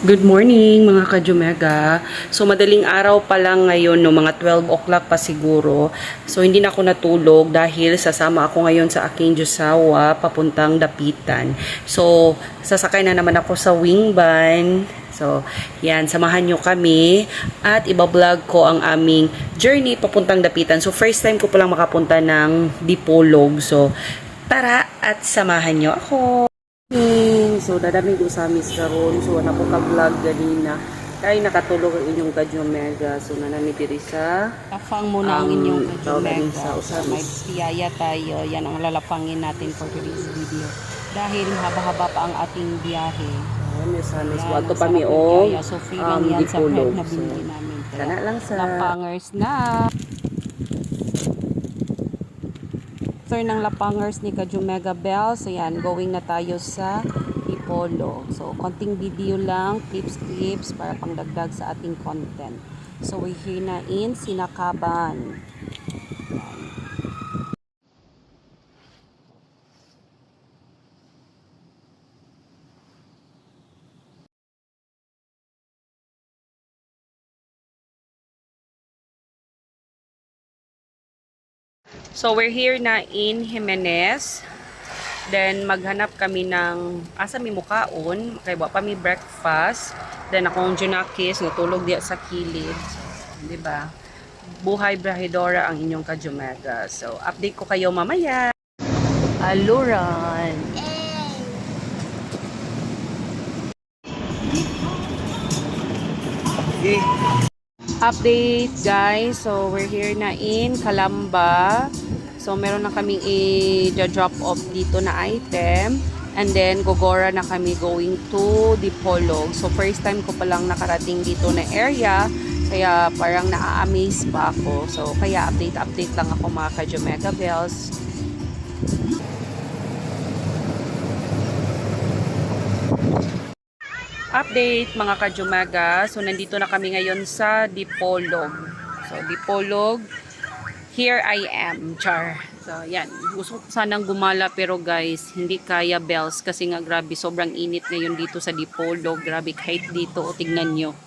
Good morning mga ka-Jumega. So madaling araw pa lang ngayon, no, mga 12 o'clock pa siguro. So hindi na ako natulog dahil sasama ako ngayon sa aking Jusawa papuntang Dapitan. So sasakay na naman ako sa wing van. So yan, samahan nyo kami at ibablog ko ang aming journey papuntang Dapitan. So first time ko palang makapunta ng Dipolog. So tara at samahan nyo ako. So dadaming ko sa amis karon. So na po ka-vlog ganina kay nakatulog ang inyong ka-Jumega. So nanami diri sa Lapang muna ang inyong tawagin ka-Jumega. sa So, may usamis. piyaya tayo. Yan ang lalapangin natin for today's video. Dahil haba-haba pa ang ating biyahe. May usamis. Yan, Wato ang pa mi sarap ng o piyaya. So free lang yan sa Dipolog. bread na So binili namin. kana lang sa Lapangers na. After ng lapangers ni ka-Jumega Bell. So yan, going na tayo sa Dipolog. So konting video lang, clips para pangdagdag sa ating content. So we're here na in Sinakaban. So we're here na in Jimenez. Then maghanap kami ng asa mi mukaon kay wa pa mi breakfast. Then akong junakis natulog diya sa kilid. So, di ba? Buhay Brahidora ang inyong ka-Jumega. So update ko kayo mamaya. Aluran. Update guys, so we're here na in Calamba. So meron na kaming i-drop off dito na item. And then Gogora na kami going to Dipolog. So first time ko palang nakarating dito na area. Kaya parang na-amaze pa ako. So kaya update lang ako mga ka-Jumega Bells. Update mga ka-Jumega. So nandito na kami ngayon sa Dipolog. So Dipolog, here I am. Char. So yan, gusto ko sanang gumala pero guys, hindi kaya Bells kasi nga grabe sobrang init ngayon dito sa Dipolog. Grabe kahit dito, o tignan nyo.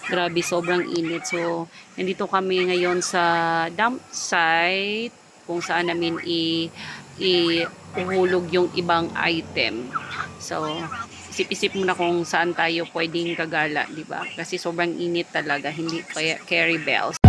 Grabe sobrang init. So nandito kami ngayon sa dump site kung saan namin ihulog yung ibang item. So isip-isip muna kung saan tayo pwedeng kagala, di ba? Kasi sobrang init talaga, hindi kaya carry bells.